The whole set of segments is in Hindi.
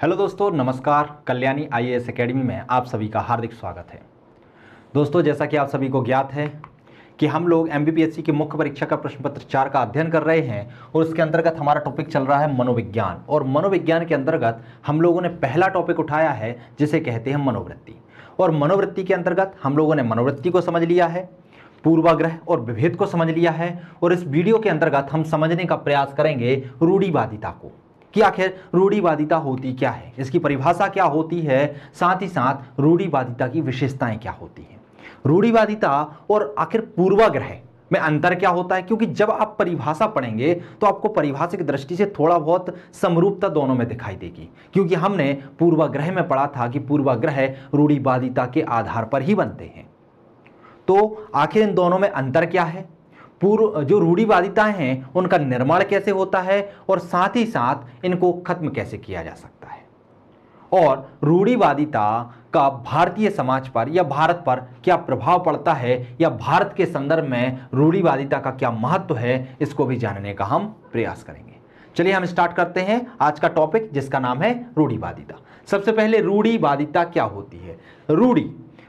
हेलो दोस्तों, नमस्कार। कल्याणी आईएएस एकेडमी में आप सभी का हार्दिक स्वागत है। दोस्तों, जैसा कि आप सभी को ज्ञात है कि हम लोग एमपीपीएससी की मुख्य परीक्षा का प्रश्न पत्र 4 का अध्ययन कर रहे हैं और उसके अंतर्गत हमारा टॉपिक चल रहा है मनोविज्ञान। और मनोविज्ञान के अंतर्गत हम लोगों ने पहला टॉपिक उठाया है जिसे कहते हैं मनोवृत्ति। और मनोवृत्ति के अंतर्गत हम लोगों ने मनोवृत्ति को समझ लिया है, पूर्वाग्रह और विभेद को समझ लिया है। और इस वीडियो के अंतर्गत हम समझने का प्रयास करेंगे रूढ़िवादिता को, कि आखिर रूढ़िवादिता होती क्या है, इसकी परिभाषा क्या होती है, साथ ही साथ रूढ़िवादिता की विशेषताएं क्या होती हैं, रूढ़िवादिता और आखिर पूर्वाग्रह में अंतर क्या होता है। क्योंकि जब आप परिभाषा पढ़ेंगे तो आपको परिभाषा की दृष्टि से थोड़ा बहुत समरूपता दोनों में दिखाई देगी, क्योंकि हमने पूर्वाग्रह में पढ़ा था कि पूर्वाग्रह रूढ़िवादिता के आधार पर ही बनते हैं। तो आखिर इन दोनों में अंतर क्या है, जो रूढ़िवादिताएं हैं उनका निर्माण कैसे होता है और साथ ही साथ इनको खत्म कैसे किया जा सकता है, और रूढ़िवादिता का भारतीय समाज पर या भारत पर क्या प्रभाव पड़ता है, या भारत के संदर्भ में रूढ़िवादिता का क्या महत्व है, इसको भी जानने का हम प्रयास करेंगे। चलिए हम स्टार्ट करते हैं आज का टॉपिक, जिसका नाम है रूढ़िवादिता। सबसे पहले रूढ़िवादिता क्या होती है।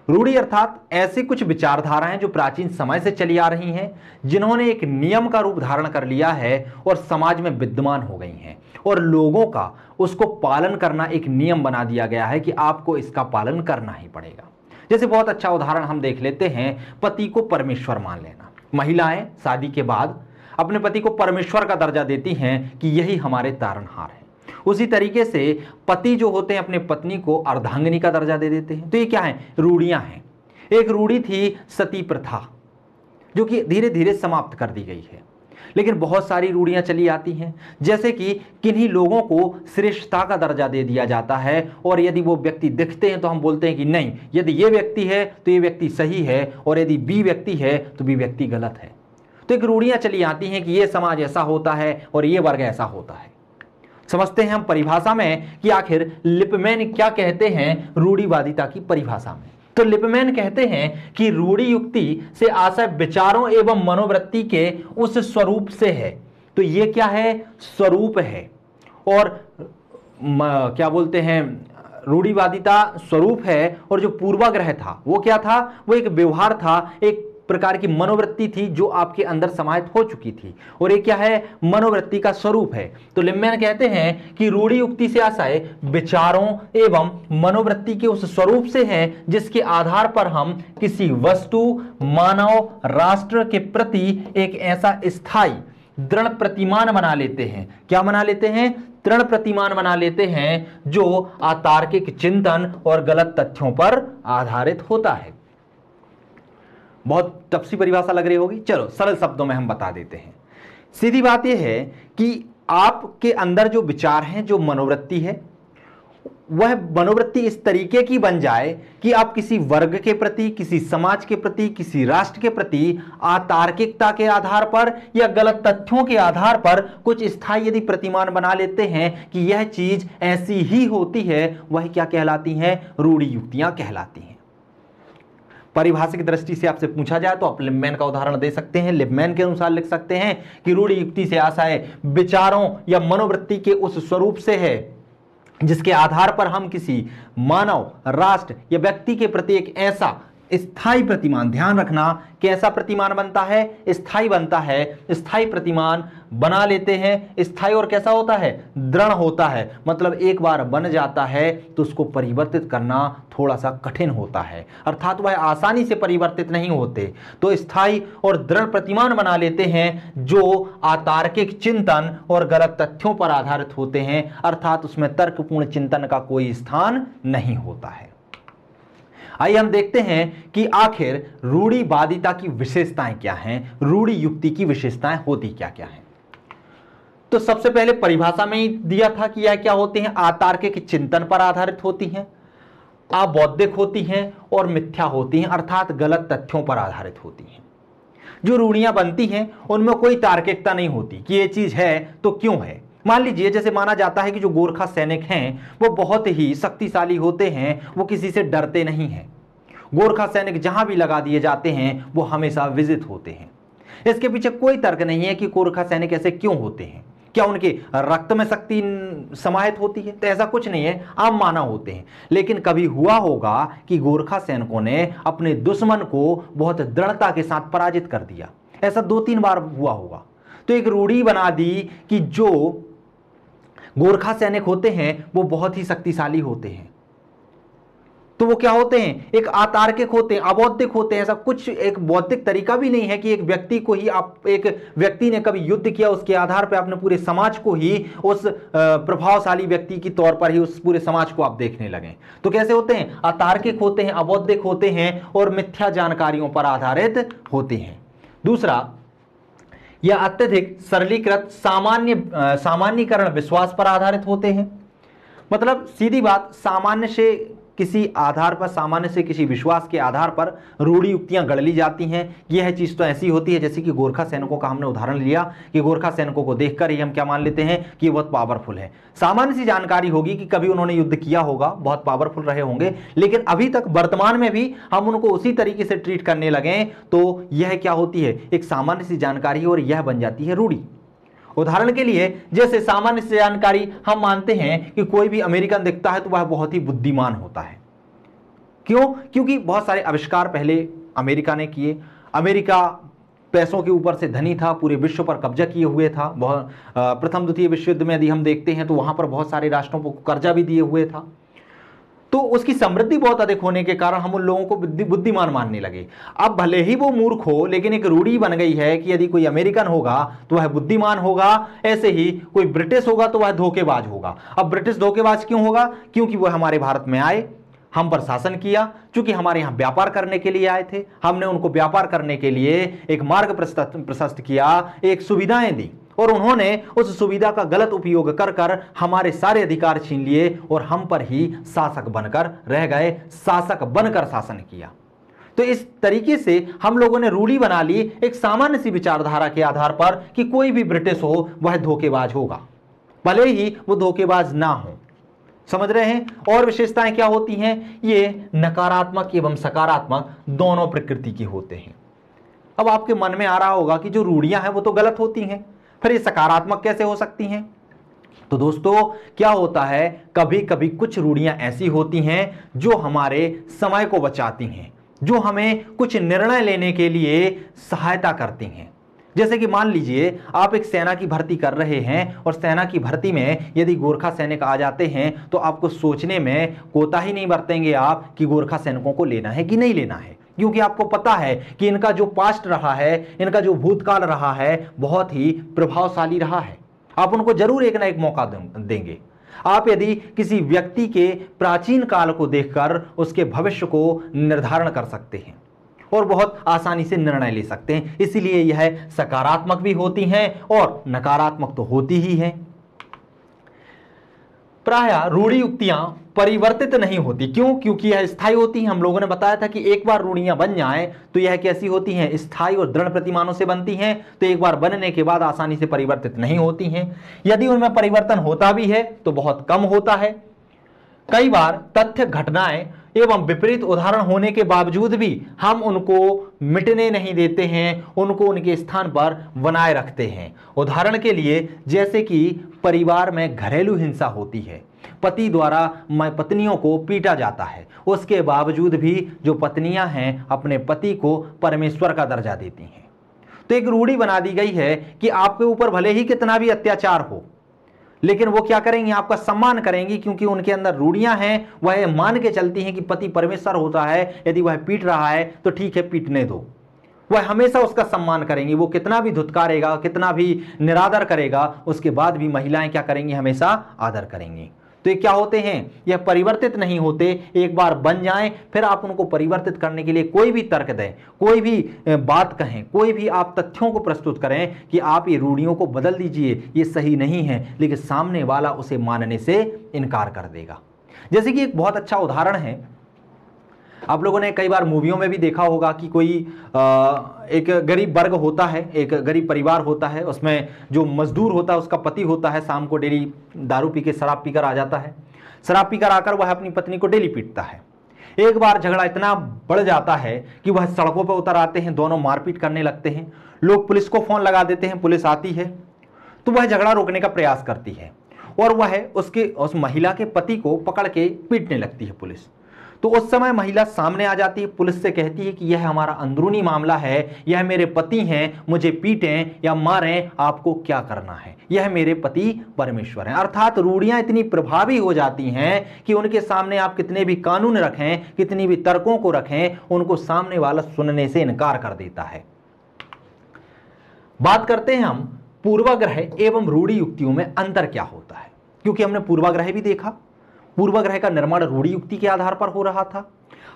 रूढ़ि अर्थात ऐसे कुछ विचारधाराएं जो प्राचीन समय से चली आ रही हैं, जिन्होंने एक नियम का रूप धारण कर लिया है और समाज में विद्यमान हो गई हैं, और लोगों का उसको पालन करना एक नियम बना दिया गया है कि आपको इसका पालन करना ही पड़ेगा। जैसे बहुत अच्छा उदाहरण हम देख लेते हैं, पति को परमेश्वर मान लेना। महिलाएं शादी के बाद अपने पति को परमेश्वर का दर्जा देती हैं कि यही हमारे तारनहार है। उसी तरीके से पति जो होते हैं अपने पत्नी को अर्धांगिनी का दर्जा दे देते हैं। तो ये क्या है, रूढ़ियां हैं। एक रूढ़ी थी सती प्रथा, जो कि धीरे धीरे समाप्त कर दी गई है, लेकिन बहुत सारी रूढ़ियां चली आती हैं। जैसे कि किन्हीं लोगों को श्रेष्ठता का दर्जा दे दिया जाता है, और यदि वो व्यक्ति दिखते हैं तो हम बोलते हैं कि नहीं, यदि ये व्यक्ति है तो ये व्यक्ति सही है, और यदि बी व्यक्ति है तो बी व्यक्ति गलत है। तो एक रूढ़ियां चली आती हैं कि ये समाज ऐसा होता है और ये वर्ग ऐसा होता है। समझते हैं हम परिभाषा में कि आखिर लिपमैन क्या कहते हैं रूढ़िवादिता की परिभाषा में। तो लिपमैन कहते हैं कि रूढ़ि युक्ति से आशय विचारों एवं मनोवृत्ति के उस स्वरूप से है। तो ये क्या है, स्वरूप है। और क्या बोलते हैं, रूढ़िवादिता स्वरूप है, और जो पूर्वाग्रह था वो क्या था, वो एक व्यवहार था, एक प्रकार की मनोवृत्ति थी जो आपके अंदर समाहित हो चुकी थी, और ये क्या है, मनोवृत्ति का स्वरूप है। तो लिपमैन कहते हैं कि रूढ़ि युक्ति से आशय विचारों एवं मनोवृत्ति के उस स्वरूप से है जिसके आधार पर हम किसी वस्तु, मानव, राष्ट्र के प्रति एक ऐसा स्थायी दृढ़ प्रतिमान बना लेते हैं। क्या बना लेते हैं, दृढ़ प्रतिमान बना लेते हैं, जो अतार्किक चिंतन और गलत तथ्यों पर आधारित होता है। बहुत टफ परिभाषा लग रही होगी, चलो सरल शब्दों में हम बता देते हैं। सीधी बात यह है कि आपके अंदर जो विचार हैं, जो मनोवृत्ति है, वह मनोवृत्ति इस तरीके की बन जाए कि आप किसी वर्ग के प्रति, किसी समाज के प्रति, किसी राष्ट्र के प्रति अतार्किकता के आधार पर या गलत तथ्यों के आधार पर कुछ स्थायी यदि प्रतिमान बना लेते हैं कि यह चीज ऐसी ही होती है, वह क्या कहलाती हैं, रूढ़ि युक्तियां कहलाती हैं। परिभाषा की दृष्टि से आपसे पूछा जाए तो आप लिपमैन का उदाहरण दे सकते हैं। लिपमैन के अनुसार लिख सकते हैं कि रूढ़ि युक्ति से आशय विचारों या मनोवृत्ति के उस स्वरूप से है जिसके आधार पर हम किसी मानव, राष्ट्र या व्यक्ति के प्रति एक ऐसा स्थायी प्रतिमान, ध्यान रखना, कैसा प्रतिमान बनता है, स्थायी बनता है, स्थायी प्रतिमान बना लेते हैं। स्थायी और कैसा होता है, दृढ़ होता है। मतलब एक बार बन जाता है तो उसको परिवर्तित करना थोड़ा सा कठिन होता है, अर्थात वह आसानी से परिवर्तित नहीं होते। तो स्थायी और दृढ़ प्रतिमान बना लेते हैं जो अतार्किक चिंतन और गलत तथ्यों पर आधारित होते हैं, अर्थात उसमें तर्कपूर्ण चिंतन का कोई स्थान नहीं होता है। आइए हम देखते हैं कि आखिर रूढ़िवादिता की विशेषताएं क्या हैं, रूढ़ि युक्ति की विशेषताएं होती क्या क्या हैं। तो सबसे पहले परिभाषा में ही दिया था कि यह क्या होती हैं, अतार्किक चिंतन पर आधारित होती हैं, अबौद्धिक होती हैं और मिथ्या होती हैं, अर्थात गलत तथ्यों पर आधारित होती हैं। जो रूढ़ियां बनती हैं उनमें कोई तार्किकता नहीं होती कि यह चीज है तो क्यों है। मान लीजिए, जैसे माना जाता है कि जो गोरखा सैनिक हैं वो बहुत ही शक्तिशाली होते हैं, वो किसी से डरते नहीं हैं। गोरखा सैनिक जहां भी लगा दिए जाते हैं वो हमेशा विजित होते हैं। इसके पीछे कोई तर्क नहीं है कि गोरखा सैनिक ऐसे क्यों होते हैं। क्या उनके रक्त में शक्ति समाहित होती है? तो ऐसा कुछ नहीं है, आम मानव होते हैं। लेकिन कभी हुआ होगा कि गोरखा सैनिकों ने अपने दुश्मन को बहुत दृढ़ता के साथ पराजित कर दिया, ऐसा 2-3 बार हुआ होगा। तो एक रूढ़ी बना दी कि जो गोरखा सैनिक होते हैं वो बहुत ही शक्तिशाली होते हैं। तो वो क्या होते हैं? एक अतार्किक होते हैं, अबौद्धिक होते हैं। ऐसा कुछ एक बौद्धिक तरीका भी नहीं है कि एक व्यक्ति को ही आप, एक व्यक्ति ने कभी युद्ध किया उसके आधार पर आपने पूरे समाज को ही उस प्रभावशाली व्यक्ति के तौर पर ही उस पूरे समाज को आप देखने लगे। तो कैसे होते हैं? अतार्किक होते हैं, अबौद्धिक होते हैं और मिथ्या जानकारियों पर आधारित होते हैं। दूसरा, यह अत्यधिक सरलीकृत सामान्यीकरण विश्वास पर आधारित होते हैं। मतलब सीधी बात, सामान्य से किसी आधार पर, सामान्य से किसी विश्वास के आधार पर रूढ़ी युक्तियां गढ़ ली जाती हैं। यह चीज तो ऐसी होती है जैसे कि गोरखा सैनिकों का हमने उदाहरण लिया कि गोरखा सैनिकों को देखकर ही हम क्या मान लेते हैं कि बहुत पावरफुल है। सामान्य सी जानकारी होगी कि कभी उन्होंने युद्ध किया होगा, बहुत पावरफुल रहे होंगे, लेकिन अभी तक वर्तमान में भी हम उनको उसी तरीके से ट्रीट करने लगे तो यह क्या होती है? एक सामान्य सी जानकारी और यह बन जाती है रूढ़ी। उदाहरण के लिए, जैसे सामान्य से जानकारी हम मानते हैं कि कोई भी अमेरिकन दिखता है तो वह बहुत ही बुद्धिमान होता है। क्यों? क्योंकि बहुत सारे आविष्कार पहले अमेरिका ने किए। अमेरिका पैसों के ऊपर से धनी था, पूरे विश्व पर कब्जा किए हुए था। प्रथम द्वितीय विश्व युद्ध में यदि हम देखते हैं तो वहां पर बहुत सारे राष्ट्रों को कर्जा भी दिए हुए था। तो उसकी समृद्धि बहुत अधिक होने के कारण हम उन लोगों को बुद्धिमान मानने लगे। अब भले ही वो मूर्ख हो, लेकिन एक रूढ़ी बन गई है कि यदि कोई अमेरिकन होगा तो वह बुद्धिमान होगा, ऐसे ही कोई ब्रिटिश होगा तो वह धोखेबाज होगा। अब ब्रिटिश धोखेबाज क्यों होगा? क्योंकि वह हमारे भारत में आए, हम पर शासन किया, क्योंकि हमारे यहाँ व्यापार करने के लिए आए थे, हमने उनको व्यापार करने के लिए एक मार्ग प्रशस्त किया, एक सुविधाएं दी, और उन्होंने उस सुविधा का गलत उपयोग कर कर हमारे सारे अधिकार छीन लिए और हम पर ही शासक बनकर रह गए, शासक बनकर शासन किया। तो इस तरीके से हम लोगों ने रूढ़ी बना ली एक सामान्य सी विचारधारा के आधार पर कि कोई भी ब्रिटिश हो वह धोखेबाज होगा, भले ही वो धोखेबाज ना हो। समझ रहे हैं? और विशेषताएं क्या होती हैं? ये नकारात्मक एवं सकारात्मक दोनों प्रकृति के होते हैं। अब आपके मन में आ रहा होगा कि जो रूढ़ियां हैं वो तो गलत होती हैं, फिर ये सकारात्मक कैसे हो सकती हैं? तो दोस्तों क्या होता है, कभी कभी कुछ रूढ़ियां ऐसी होती हैं जो हमारे समय को बचाती हैं, जो हमें कुछ निर्णय लेने के लिए सहायता करती हैं। जैसे कि मान लीजिए आप एक सेना की भर्ती कर रहे हैं और सेना की भर्ती में यदि गोरखा सैनिक आ जाते हैं तो आपको सोचने में कोताही नहीं बरतेंगे आप कि गोरखा सैनिकों को लेना है कि नहीं लेना है, क्योंकि आपको पता है कि इनका जो पास्ट रहा है, इनका जो भूतकाल रहा है, बहुत ही प्रभावशाली रहा है। आप उनको जरूर एक ना एक मौका देंगे। आप यदि किसी व्यक्ति के प्राचीन काल को देखकर उसके भविष्य को निर्धारण कर सकते हैं और बहुत आसानी से निर्णय ले सकते हैं। इसीलिए यह सकारात्मक भी होती हैं और नकारात्मक तो होती ही हैं। प्रायः रूढ़ी युक्तियां परिवर्तित नहीं होती। क्यों? क्योंकि यह स्थायी होती हैं। हम लोगों ने बताया था कि एक बार रूढ़ियां बन जाएं तो यह कैसी होती हैं? स्थायी और दृढ़ प्रतिमानों से बनती हैं। तो एक बार बनने के बाद आसानी से परिवर्तित नहीं होती हैं। यदि उनमें परिवर्तन होता भी है तो बहुत कम होता है। कई बार तथ्य, घटनाएं एवं विपरीत उदाहरण होने के बावजूद भी हम उनको मिटने नहीं देते हैं, उनको उनके स्थान पर बनाए रखते हैं। उदाहरण के लिए, जैसे कि परिवार में घरेलू हिंसा होती है, पति द्वारा पत्नियों को पीटा जाता है, उसके बावजूद भी जो पत्नियां हैं अपने पति को परमेश्वर का दर्जा देती हैं। तो एक रूढ़ी बना दी गई है कि आपके ऊपर भले ही कितना भी अत्याचार हो, लेकिन वो क्या करेंगी? आपका सम्मान करेंगी, क्योंकि उनके अंदर रूढ़ियां हैं। वह मान के चलती हैं कि पति परमेश्वर होता है, यदि वह पीट रहा है तो ठीक है, पीटने दो। वह हमेशा उसका सम्मान करेंगी। वो कितना भी धुतकारेगा, कितना भी निरादर करेगा, उसके बाद भी महिलाएं क्या करेंगी? हमेशा आदर करेंगी। तो ये क्या होते हैं? यह परिवर्तित नहीं होते। एक बार बन जाएं फिर आप उनको परिवर्तित करने के लिए कोई भी तर्क दें, कोई भी बात कहें, कोई भी आप तथ्यों को प्रस्तुत करें कि आप ये रूढ़ियों को बदल दीजिए, ये सही नहीं है, लेकिन सामने वाला उसे मानने से इनकार कर देगा। जैसे कि एक बहुत अच्छा उदाहरण है, आप लोगों ने कई बार मूवियों में भी देखा होगा कि कोई एक गरीब वर्ग होता है, एक गरीब परिवार होता है, उसमें जो मजदूर होता है उसका पति होता है, शाम को डेली दारू पी के शराब पीकर आ जाता है। शराब पीकर आकर वह अपनी पत्नी को डेली पीटता है। एक बार झगड़ा इतना बढ़ जाता है कि वह सड़कों पर उतर आते हैं, दोनों मारपीट करने लगते हैं। लोग पुलिस को फोन लगा देते हैं, पुलिस आती है तो वह झगड़ा रोकने का प्रयास करती है और वह उस महिला के पति को पकड़ के पीटने लगती है पुलिस। तो उस समय महिला सामने आ जाती है, पुलिस से कहती है कि यह हमारा अंदरूनी मामला है, यह मेरे पति हैं, मुझे पीटें या मारें, आपको क्या करना है, यह मेरे पति परमेश्वर हैं। अर्थात रूढ़ियां इतनी प्रभावी हो जाती हैं कि उनके सामने आप कितने भी कानून रखें, कितनी भी तर्कों को रखें, उनको सामने वाला सुनने से इनकार कर देता है। बात करते हैं हम पूर्वाग्रह एवं रूढ़ि युक्तियों में अंतर क्या होता है, क्योंकि हमने पूर्वाग्रह भी देखा। पूर्वाग्रह का निर्माण रूढ़ि युक्ति के आधार पर हो रहा था।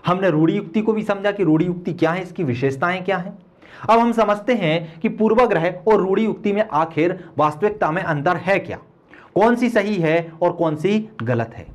हमने रूढ़ि युक्ति को भी समझा कि रूढ़ि युक्ति क्या है, इसकी विशेषताएं क्या हैं। अब हम समझते हैं कि पूर्वाग्रह और रूढ़ि युक्ति में आखिर वास्तविकता में अंतर है क्या, कौन सी सही है और कौन सी गलत है।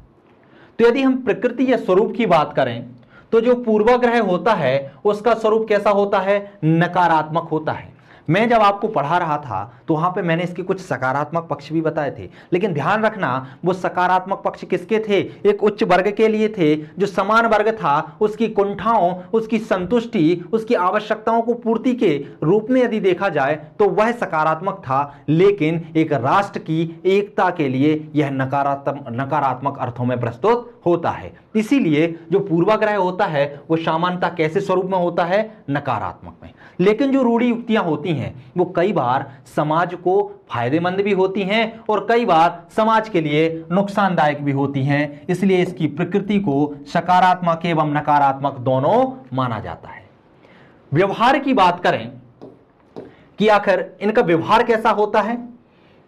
तो यदि हम प्रकृति या स्वरूप की बात करें तो जो पूर्वाग्रह होता है उसका स्वरूप कैसा होता है, नकारात्मक होता है। मैं जब आपको पढ़ा रहा था तो वहां पे मैंने इसके कुछ सकारात्मक पक्ष भी बताए थे, लेकिन ध्यान रखना वो सकारात्मक पक्ष किसके थे, एक उच्च वर्ग के लिए थे। जो समान वर्ग था उसकी कुंठाओं, उसकी संतुष्टि, उसकी आवश्यकताओं को पूर्ति के रूप में यदि देखा जाए तो वह सकारात्मक था, लेकिन एक राष्ट्र की एकता के लिए यह नकारात्मक अर्थों में प्रस्तुत होता है। इसीलिए जो पूर्वाग्रह होता है वो सामान्यतः कैसे स्वरूप में होता है, नकारात्मक में। लेकिन जो रूढ़ि युक्तियां होती हैं वो कई बार समाज को फायदेमंद भी होती हैं और कई बार समाज के लिए नुकसानदायक भी होती हैं। इसलिए इसकी प्रकृति को सकारात्मक एवं नकारात्मक दोनों माना जाता है। व्यवहार की बात करें कि आखिर इनका व्यवहार कैसा होता है,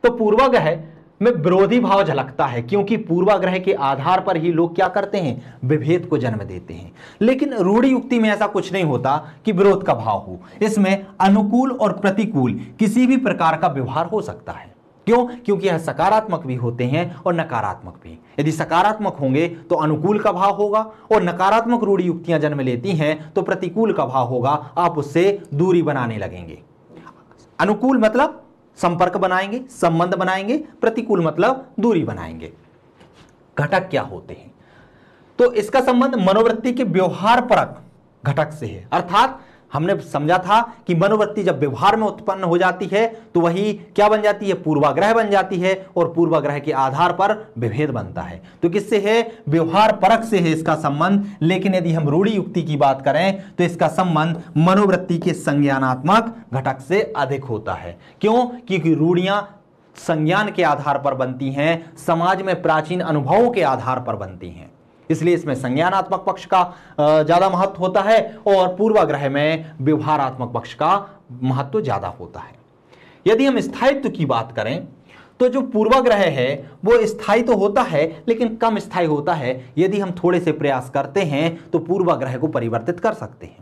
तो पूर्वाग्रह में विरोधी भाव झलकता है, क्योंकि पूर्वाग्रह के आधार पर ही लोग क्या करते हैं, विभेद को जन्म देते हैं। लेकिन रूढ़ि युक्ति में ऐसा कुछ नहीं होता कि विरोध का भाव हो। इसमें अनुकूल और प्रतिकूल किसी भी प्रकार का व्यवहार हो सकता है। क्यों? क्योंकि यह सकारात्मक भी होते हैं और नकारात्मक भी। यदि सकारात्मक होंगे तो अनुकूल का भाव होगा और नकारात्मक रूढ़ि युक्तियां जन्म लेती हैं तो प्रतिकूल का भाव होगा, आप उससे दूरी बनाने लगेंगे। अनुकूल मतलब संपर्क बनाएंगे, संबंध बनाएंगे, प्रतिकूल मतलब दूरी बनाएंगे। घटक क्या होते हैं, तो इसका संबंध मनोवृत्ति के व्यवहार परक घटक से है। अर्थात हमने समझा था कि मनोवृत्ति जब व्यवहार में उत्पन्न हो जाती है तो वही क्या बन जाती है, पूर्वाग्रह बन जाती है और पूर्वाग्रह के आधार पर विभेद बनता है। तो किससे है, व्यवहार परक से है इसका संबंध। लेकिन यदि हम रूढ़ि युक्ति की बात करें तो इसका संबंध मनोवृत्ति के संज्ञानात्मक घटक से अधिक होता है। क्यों? क्योंकि रूढ़ियां संज्ञान के आधार पर बनती हैं, समाज में प्राचीन अनुभवों के आधार पर बनती हैं, इसलिए इसमें संज्ञानात्मक पक्ष का ज्यादा महत्व होता है और पूर्वाग्रह में व्यवहारात्मक पक्ष का महत्व ज्यादा होता है। यदि हम स्थायित्व की बात करें तो जो पूर्वाग्रह है वो स्थायी तो होता है लेकिन कम स्थायी होता है। यदि हम थोड़े से प्रयास करते हैं तो पूर्वाग्रह को परिवर्तित कर सकते हैं।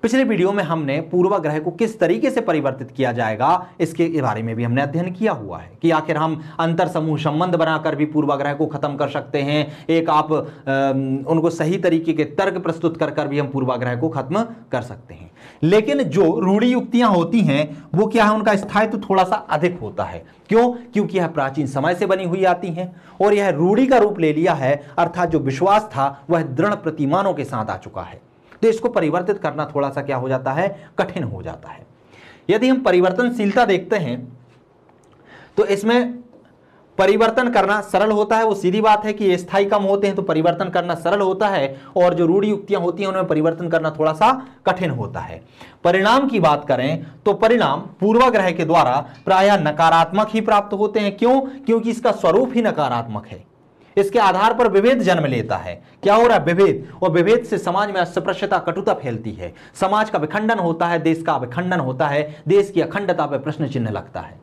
पिछले वीडियो में हमने पूर्वाग्रह को किस तरीके से परिवर्तित किया जाएगा इसके बारे में भी हमने अध्ययन किया हुआ है कि आखिर हम अंतर समूह संबंध बनाकर भी पूर्वाग्रह को खत्म कर सकते हैं। एक आप उनको सही तरीके के तर्क प्रस्तुत कर भी हम पूर्वाग्रह को खत्म कर सकते हैं। लेकिन जो रूढ़ि युक्तियां होती हैं वो क्या है, उनका स्थायित्व थोड़ा सा अधिक होता है। क्यों? क्योंकि यह प्राचीन समय से बनी हुई आती हैं और यह रूढ़ि का रूप ले लिया है, अर्थात जो विश्वास था वह दृढ़ प्रतिमानों के साथ आ चुका है। तो इसको परिवर्तित करना थोड़ा सा क्या हो जाता है, कठिन हो जाता है। यदि हम परिवर्तनशीलता देखते हैं तो इसमें परिवर्तन करना सरल होता है। वो सीधी बात है कि स्थायी कम होते हैं तो परिवर्तन करना सरल होता है और जो रूढ़ि युक्तियां होती हैं उनमें परिवर्तन करना थोड़ा सा कठिन होता है। परिणाम की बात करें तो परिणाम पूर्वाग्रह के द्वारा प्रायः नकारात्मक ही प्राप्त होते हैं। क्यों? क्योंकि इसका स्वरूप ही नकारात्मक है। इसके आधार पर विभेद जन्म लेता है। क्या हो रहा है, विभेद, और विभेद से समाज में अस्पृश्यता, कटुता फैलती है, समाज का विखंडन होता है, देश का विखंडन होता है, देश की अखंडता पर प्रश्न चिन्ह लगता है।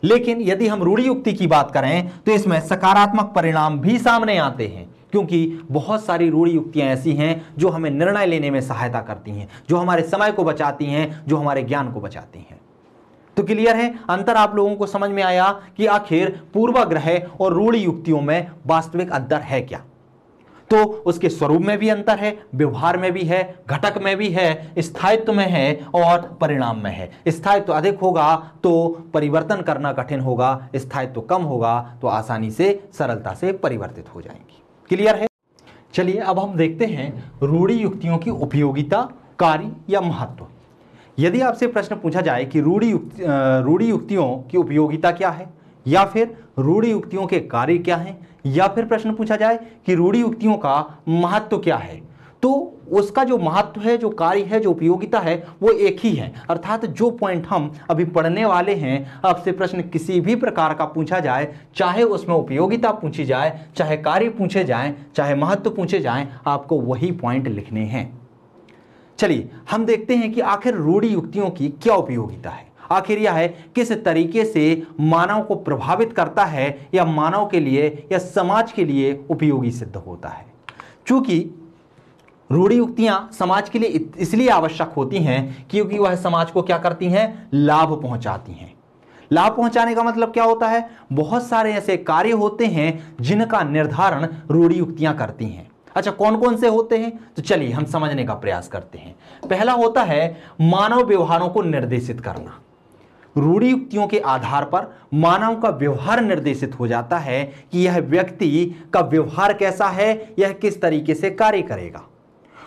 लेकिन यदि हम रूढ़ि युक्ति की बात करें तो इसमें सकारात्मक परिणाम भी सामने आते हैं, क्योंकि बहुत सारी रूढ़ि युक्तियां ऐसी हैं जो हमें निर्णय लेने में सहायता करती हैं, जो हमारे समय को बचाती हैं, जो हमारे ज्ञान को बचाती हैं। तो क्लियर है, अंतर आप लोगों को समझ में आया कि आखिर पूर्वाग्रह और रूढ़ि युक्तियों में वास्तविक अंतर है क्या। तो उसके स्वरूप में भी अंतर है, व्यवहार में भी है, घटक में भी है, स्थायित्व में है और परिणाम में है। स्थायित्व अधिक होगा तो परिवर्तन करना कठिन होगा, स्थायित्व कम होगा तो आसानी से, सरलता से परिवर्तित हो जाएंगी। क्लियर है। चलिए अब हम देखते हैं रूढ़ि युक्तियों की उपयोगिता, कार्य या महत्व। यदि आपसे प्रश्न पूछा जाए कि रूढ़ि युक्तियों की उपयोगिता क्या है, या फिर रूढ़ि युक्तियों के कार्य क्या हैं, या फिर प्रश्न पूछा जाए कि रूढ़ि युक्तियों का महत्व क्या है, तो उसका जो महत्व है, जो कार्य है, जो उपयोगिता है, वो एक ही है। अर्थात जो पॉइंट हम अभी पढ़ने वाले हैं, आपसे प्रश्न किसी भी प्रकार का पूछा जाए, चाहे उसमें उपयोगिता पूछी जाए, चाहे कार्य पूछे जाएं, चाहे महत्व पूछे जाएं, आपको वही पॉइंट लिखने हैं। चलिए हम देखते हैं कि आखिर रूढ़ि युक्तियों की क्या उपयोगिता है, आखिर यह है किस तरीके से मानव को प्रभावित करता है, या मानव के लिए या समाज के लिए उपयोगी सिद्ध होता है। चूंकि रूढ़ि युक्तियां समाज के लिए इसलिए आवश्यक होती हैं क्योंकि वह समाज को क्या करती हैं, लाभ पहुंचाती हैं। लाभ पहुंचाने का मतलब क्या होता है, बहुत सारे ऐसे कार्य होते हैं जिनका निर्धारण रूढ़ि युक्तियां करती हैं। अच्छा, कौन कौन से होते हैं, तो चलिए हम समझने का प्रयास करते हैं। पहला होता है मानव व्यवहारों को निर्देशित करना। रूढ़ि युक्तियों के आधार पर मानव का व्यवहार निर्देशित हो जाता है कि यह व्यक्ति का व्यवहार कैसा है, यह किस तरीके से कार्य करेगा।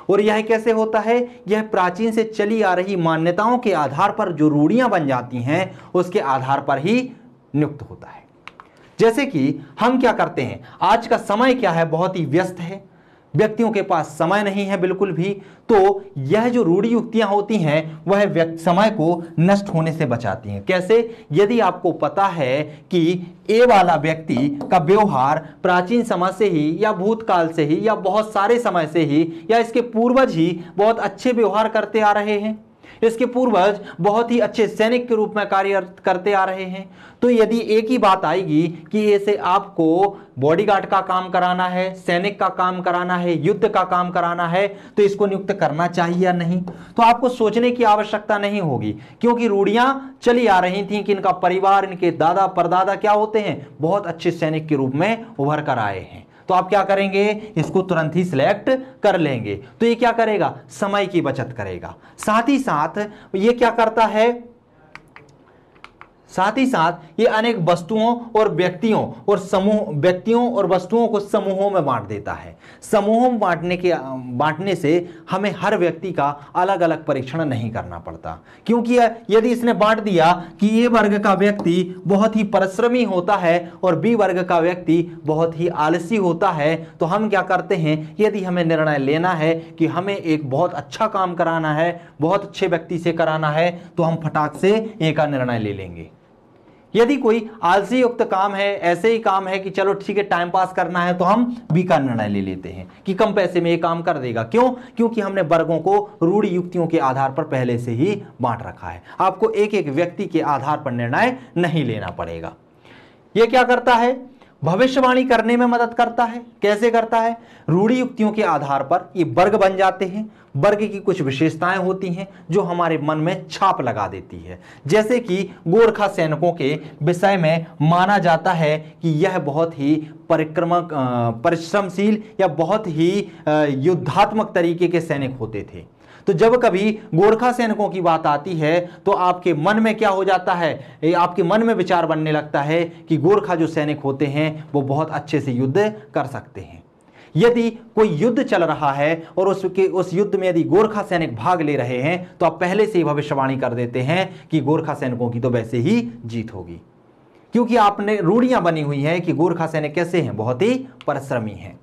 और यह कैसे होता है, यह प्राचीन से चली आ रही मान्यताओं के आधार पर जो रूढ़ियां बन जाती हैं, उसके आधार पर ही नियुक्त होता है। जैसे कि हम क्या करते हैं, आज का समय क्या है, बहुत ही व्यस्त है, व्यक्तियों के पास समय नहीं है बिल्कुल भी, तो यह जो रूढ़ि युक्तियां होती हैं वह समय को नष्ट होने से बचाती हैं। कैसे, यदि आपको पता है कि ए वाला व्यक्ति का व्यवहार प्राचीन समय से ही, या भूतकाल से ही, या बहुत सारे समय से ही, या इसके पूर्वज ही बहुत अच्छे व्यवहार करते आ रहे हैं, इसके पूर्वज बहुत ही अच्छे सैनिक के रूप में कार्य करते आ रहे हैं, तो यदि एक ही बात आएगी कि ऐसे आपको बॉडीगार्ड का काम कराना है, सैनिक का काम कराना है, युद्ध का काम कराना है, तो इसको नियुक्त करना चाहिए या नहीं, तो आपको सोचने की आवश्यकता नहीं होगी, क्योंकि रूढ़ियां चली आ रही थी कि इनका परिवार, इनके दादा परदादा क्या होते हैं, बहुत अच्छे सैनिक के रूप में उभर कर आए हैं। तो आप क्या करेंगे, इसको तुरंत ही सिलेक्ट कर लेंगे। तो ये क्या करेगा, समय की बचत करेगा। साथ ही साथ ये क्या करता है, साथ ही साथ ये अनेक वस्तुओं और व्यक्तियों और वस्तुओं को समूहों में बांट देता है। समूहों में बांटने से हमें हर व्यक्ति का अलग अलग परीक्षण नहीं करना पड़ता, क्योंकि यदि इसने बांट दिया कि ये वर्ग का व्यक्ति बहुत ही परिश्रमी होता है और बी वर्ग का व्यक्ति बहुत ही आलसी होता है, तो हम क्या करते हैं, यदि हमें निर्णय लेना है कि हमें एक बहुत अच्छा काम कराना है, बहुत अच्छे व्यक्ति से कराना है, तो हम फटाक से ए का निर्णय ले लेंगे। यदि कोई आलसी युक्त काम है, ऐसे ही काम है कि चलो ठीक है टाइम पास करना है, तो हम बी का निर्णय ले लेते हैं कि कम पैसे में ये काम कर देगा। क्यों, क्योंकि हमने वर्गों को रूढ़ि युक्तियों के आधार पर पहले से ही बांट रखा है। आपको एक एक व्यक्ति के आधार पर निर्णय नहीं लेना पड़ेगा। यह क्या करता है, भविष्यवाणी करने में मदद करता है। कैसे करता है, रूढ़ि युक्तियों के आधार पर ये वर्ग बन जाते हैं, वर्ग की कुछ विशेषताएं होती हैं जो हमारे मन में छाप लगा देती है। जैसे कि गोरखा सैनिकों के विषय में माना जाता है कि यह बहुत ही परिश्रमशील या बहुत ही युद्धात्मक तरीके के सैनिक होते थे। तो जब कभी गोरखा सैनिकों की बात आती है तो आपके मन में क्या हो जाता है, आपके मन में विचार बनने लगता है कि गोरखा जो सैनिक होते हैं वो बहुत अच्छे से युद्ध कर सकते हैं। यदि कोई युद्ध चल रहा है और उस युद्ध में यदि गोरखा सैनिक भाग ले रहे हैं, तो आप पहले से ही भविष्यवाणी कर देते हैं कि गोरखा सैनिकों की तो वैसे ही जीत होगी, क्योंकि आपने रूढ़ियां बनी हुई हैं कि गोरखा सैनिक कैसे हैं, बहुत ही परिश्रमी हैं।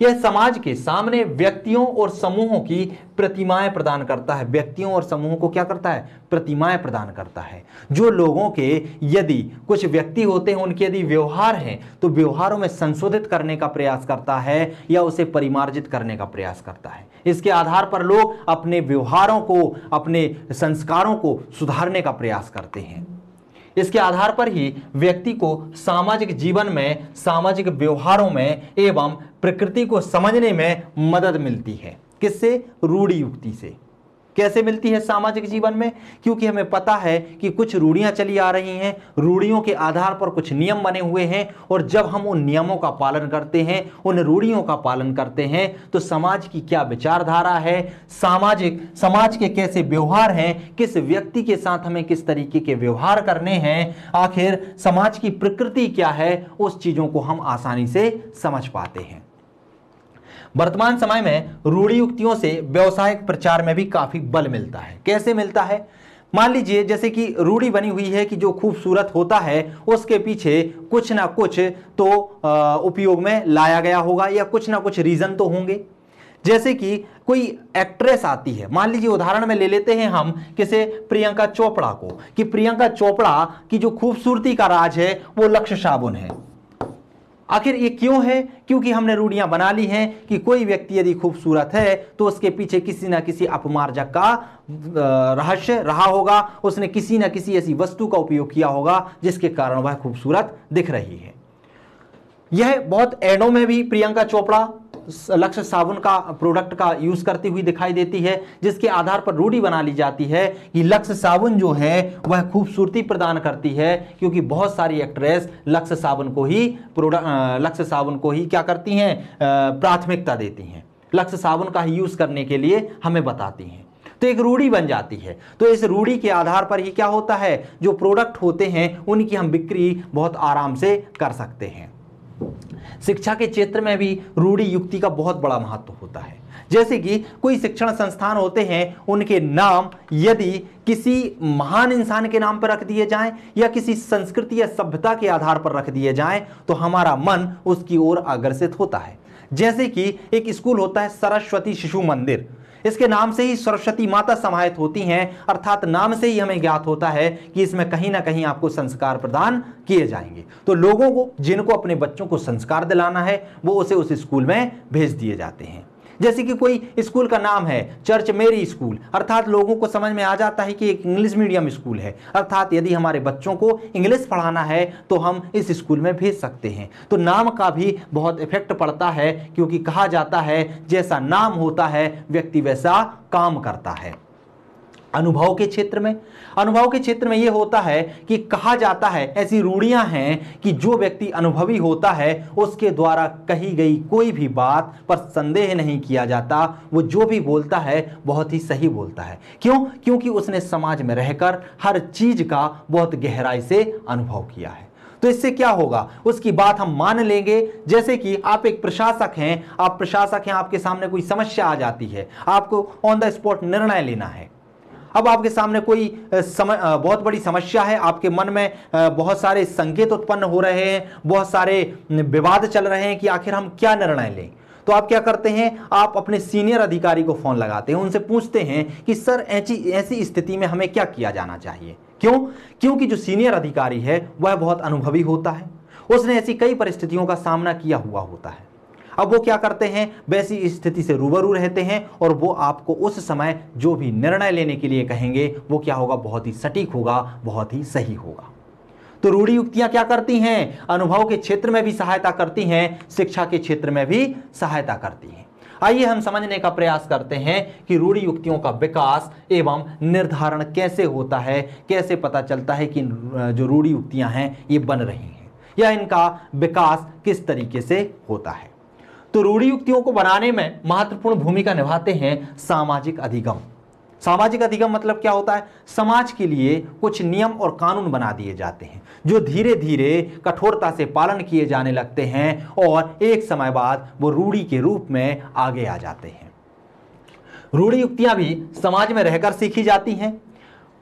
यह समाज के सामने व्यक्तियों और समूहों की प्रतिमाएं प्रदान करता है। व्यक्तियों और समूहों को क्या करता है, प्रतिमाएं प्रदान करता है। जो लोगों के यदि कुछ व्यक्ति होते हैं, उनके यदि व्यवहार हैं, तो व्यवहारों में संशोधित करने का प्रयास करता है या उसे परिमार्जित करने का प्रयास करता है। इसके आधार पर लोग अपने व्यवहारों को, अपने संस्कारों को सुधारने का प्रयास करते हैं। इसके आधार पर ही व्यक्ति को सामाजिक जीवन में, सामाजिक व्यवहारों में एवं प्रकृति को समझने में मदद मिलती है। किससे, रूढ़ि युक्ति से। कैसे मिलती है सामाजिक जीवन में, क्योंकि हमें पता है कि कुछ रूढ़ियां चली आ रही हैं, रूढ़ियों के आधार पर कुछ नियम बने हुए हैं, और जब हम उन नियमों का पालन करते हैं, उन रूढ़ियों का पालन करते हैं, तो समाज की क्या विचारधारा है, समाज के कैसे व्यवहार हैं, किस व्यक्ति के साथ हमें किस तरीके के व्यवहार करने हैं, आखिर समाज की प्रकृति क्या है, उस चीजों को हम आसानी से समझ पाते हैं। वर्तमान समय में रूढ़ि युक्तियों से व्यवसायिक प्रचार में भी काफी बल मिलता है। कैसे मिलता है? मान लीजिए जैसे कि रूढ़ि बनी हुई है कि जो खूबसूरत होता है उसके पीछे कुछ ना कुछ तो उपयोग में लाया गया होगा या कुछ ना कुछ रीजन तो होंगे। जैसे कि कोई एक्ट्रेस आती है, मान लीजिए उदाहरण में ले लेते हैं हम किसे, प्रियंका चोपड़ा को, कि प्रियंका चोपड़ा की जो खूबसूरती का राज है वो लक्ष्य साबुन है। आखिर ये क्यों है? क्योंकि हमने रूढ़ियां बना ली हैं कि कोई व्यक्ति यदि खूबसूरत है तो उसके पीछे किसी ना किसी अपमार्जक का रहस्य रहा होगा, उसने किसी ना किसी ऐसी वस्तु का उपयोग किया होगा जिसके कारण वह खूबसूरत दिख रही है। यह बहुत एडों में भी प्रियंका चोपड़ा लक्ष्य साबुन का प्रोडक्ट का यूज करती हुई दिखाई देती है, जिसके आधार पर रूढ़ि बना ली जाती है कि लक्ष्य साबुन जो है वह खूबसूरती प्रदान करती है, क्योंकि बहुत सारी एक्ट्रेस लक्ष्य साबुन को ही क्या करती हैं, प्राथमिकता देती हैं, लक्ष्य साबुन का ही यूज करने के लिए हमें बताती हैं। तो एक रूढ़ि बन जाती है। तो इस रूढ़ि के आधार पर ही क्या होता है, जो प्रोडक्ट होते हैं उनकी हम बिक्री बहुत आराम से कर सकते हैं। शिक्षा के क्षेत्र में भी रूढ़ि युक्ति का बहुत बड़ा महत्व होता है। जैसे कि कोई शिक्षण संस्थान होते हैं, उनके नाम यदि किसी महान इंसान के नाम पर रख दिए जाएं या किसी संस्कृति या सभ्यता के आधार पर रख दिए जाएं तो हमारा मन उसकी ओर आकर्षित होता है। जैसे कि एक स्कूल होता है सरस्वती शिशु मंदिर, इसके नाम से ही सरस्वती माता समाहित होती हैं, अर्थात नाम से ही हमें ज्ञात होता है कि इसमें कहीं ना कहीं आपको संस्कार प्रदान किए जाएंगे। तो लोगों को, जिनको अपने बच्चों को संस्कार दिलाना है, वो उसे उस स्कूल में भेज दिए जाते हैं। जैसे कि कोई स्कूल का नाम है चर्च मेरी स्कूल, अर्थात लोगों को समझ में आ जाता है कि एक इंग्लिश मीडियम स्कूल है, अर्थात यदि हमारे बच्चों को इंग्लिश पढ़ाना है तो हम इस स्कूल में भेज सकते हैं। तो नाम का भी बहुत इफेक्ट पड़ता है, क्योंकि कहा जाता है जैसा नाम होता है व्यक्ति वैसा काम करता है। अनुभव के क्षेत्र में यह होता है कि कहा जाता है, ऐसी रूढ़ियां हैं कि जो व्यक्ति अनुभवी होता है उसके द्वारा कही गई कोई भी बात पर संदेह नहीं किया जाता, वो जो भी बोलता है बहुत ही सही बोलता है। क्यों? क्योंकि उसने समाज में रहकर हर चीज का बहुत गहराई से अनुभव किया है। तो इससे क्या होगा, उसकी बात हम मान लेंगे। जैसे कि आप एक प्रशासक हैं, आपके सामने कोई समस्या आ जाती है, आपको ऑन द स्पॉट निर्णय लेना है। अब आपके सामने कोई बहुत बड़ी समस्या है, आपके मन में बहुत सारे संकेत उत्पन्न हो रहे हैं, बहुत सारे विवाद चल रहे हैं कि आखिर हम क्या निर्णय लें। तो आप क्या करते हैं, आप अपने सीनियर अधिकारी को फोन लगाते हैं, उनसे पूछते हैं कि सर ऐसी स्थिति में हमें क्या किया जाना चाहिए। क्यों? क्योंकि जो सीनियर अधिकारी है वह बहुत अनुभवी होता है, उसने ऐसी कई परिस्थितियों का सामना किया हुआ होता है। अब वो क्या करते हैं, वैसी स्थिति से रूबरू रहते हैं और वो आपको उस समय जो भी निर्णय लेने के लिए कहेंगे वो क्या होगा, बहुत ही सटीक होगा, बहुत ही सही होगा। तो रूढ़ि युक्तियां क्या करती हैं, अनुभव के क्षेत्र में भी सहायता करती हैं, शिक्षा के क्षेत्र में भी सहायता करती हैं। आइए हम समझने का प्रयास करते हैं कि रूढ़ि युक्तियों का विकास एवं निर्धारण कैसे होता है, कैसे पता चलता है कि जो रूढ़ि युक्तियां हैं ये बन रही हैं या इनका विकास किस तरीके से होता है। तो रूढ़ि युक्तियों को बनाने में महत्वपूर्ण भूमिका निभाते हैं सामाजिक अधिगम। सामाजिक अधिगम मतलब क्या होता है, समाज के लिए कुछ नियम और कानून बना दिए जाते हैं जो धीरे धीरे कठोरता से पालन किए जाने लगते हैं और एक समय बाद वो रूढ़ि के रूप में आगे आ जाते हैं। रूढ़ि युक्तियां भी समाज में रहकर सीखी जाती हैं।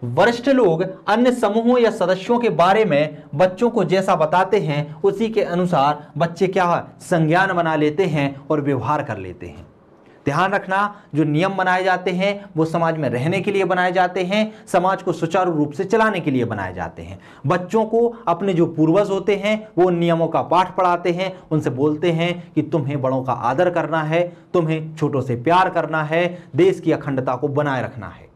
वरिष्ठ लोग अन्य समूहों या सदस्यों के बारे में बच्चों को जैसा बताते हैं उसी के अनुसार बच्चे क्या संज्ञान बना लेते हैं और व्यवहार कर लेते हैं। ध्यान रखना, जो नियम बनाए जाते हैं वो समाज में रहने के लिए बनाए जाते हैं, समाज को सुचारू रूप से चलाने के लिए बनाए जाते हैं। बच्चों को अपने जो पूर्वज होते हैं वो नियमों का पाठ पढ़ाते हैं, उनसे बोलते हैं कि तुम्हें बड़ों का आदर करना है, तुम्हें छोटों से प्यार करना है, देश की अखंडता को बनाए रखना है,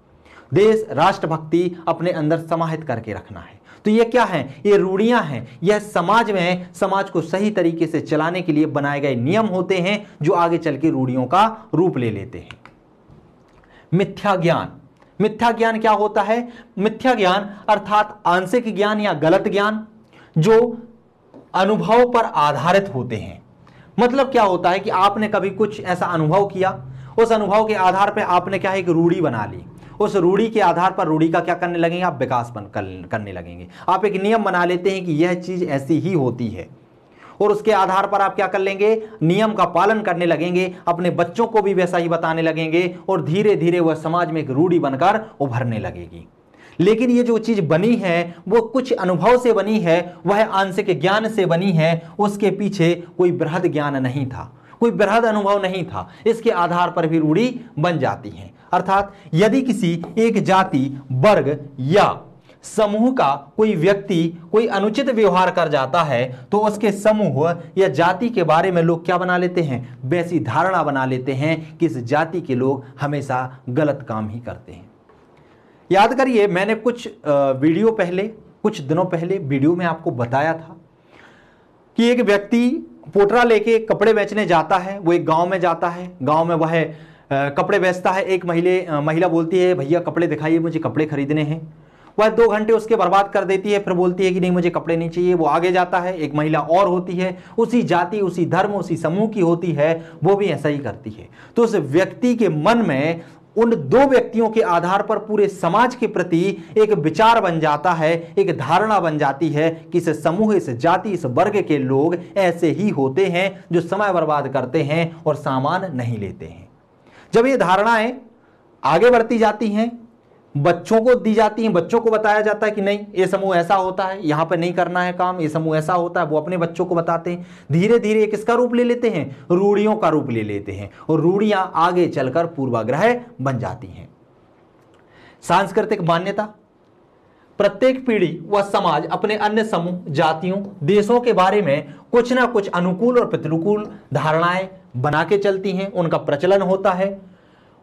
देश राष्ट्रभक्ति अपने अंदर समाहित करके रखना है। तो ये क्या है, ये रूढ़ियां हैं, यह समाज को सही तरीके से चलाने के लिए बनाए गए नियम होते हैं जो आगे चल के रूढ़ियों का रूप ले लेते हैं। मिथ्या ज्ञान क्या होता है, मिथ्या ज्ञान अर्थात आंशिक ज्ञान या गलत ज्ञान जो अनुभव पर आधारित होते हैं। मतलब क्या होता है कि आपने कभी कुछ ऐसा अनुभव किया, उस अनुभव के आधार पर आपने क्या है, एक रूढ़ि बना ली, उस रूढ़ि के आधार पर रूढ़ि का क्या करने लगेंगे, आप विकास करने लगेंगे। आप एक नियम बना लेते हैं कि यह चीज ऐसी ही होती है और उसके आधार पर आप क्या कर लेंगे, नियम का पालन करने लगेंगे, अपने बच्चों को भी वैसा ही बताने लगेंगे और धीरे धीरे वह समाज में एक रूढ़ी बनकर उभरने लगेगी। लेकिन ये जो चीज बनी है वो कुछ अनुभव से बनी है, वह आंशिक ज्ञान से बनी है, उसके पीछे कोई बृहद ज्ञान नहीं था, कोई बृहद अनुभव नहीं था। इसके आधार पर भी रूढ़ी बन जाती है। अर्थात यदि किसी एक जाति, वर्ग या समूह का कोई व्यक्ति कोई अनुचित व्यवहार कर जाता है तो उसके समूह या जाति के बारे में लोग क्या बना लेते हैं, वैसी धारणा बना लेते हैं कि इस जाति के लोग हमेशा गलत काम ही करते हैं। याद करिए, मैंने कुछ दिनों पहले वीडियो में आपको बताया था कि एक व्यक्ति पोटरा लेके कपड़े बेचने जाता है। वो एक गांव में जाता है, गांव में वह कपड़े बेचता है। एक महिला बोलती है, भैया कपड़े दिखाइए, मुझे कपड़े खरीदने हैं। वह 2 घंटे उसके बर्बाद कर देती है, फिर बोलती है कि नहीं मुझे कपड़े नहीं चाहिए। वो आगे जाता है, एक महिला और होती है, उसी जाति, उसी धर्म, उसी समूह की होती है, वो भी ऐसा ही करती है। तो उस व्यक्ति के मन में उन 2 व्यक्तियों के आधार पर पूरे समाज के प्रति एक विचार बन जाता है, एक धारणा बन जाती है कि इस समूह, इस जाति, इस वर्ग के लोग ऐसे ही होते हैं जो समय बर्बाद करते हैं और सामान नहीं लेते हैं। जब ये धारणाएं आगे बढ़ती जाती हैं, बच्चों को दी जाती हैं, बच्चों को बताया जाता है कि नहीं ये समूह ऐसा होता है, यहां पर नहीं करना है काम, ये समूह ऐसा होता है, वो अपने बच्चों को बताते हैं। धीरे धीरे किसका रूप ले लेते हैं, रूढ़ियों का रूप ले लेते हैं और रूढ़ियां आगे चलकर पूर्वाग्रह बन जाती हैं। सांस्कृतिक मान्यता, प्रत्येक पीढ़ी व समाज अपने अन्य समूह, जातियों, देशों के बारे में कुछ ना कुछ अनुकूल और प्रतिकूल धारणाएं बना के चलती हैं, उनका प्रचलन होता है,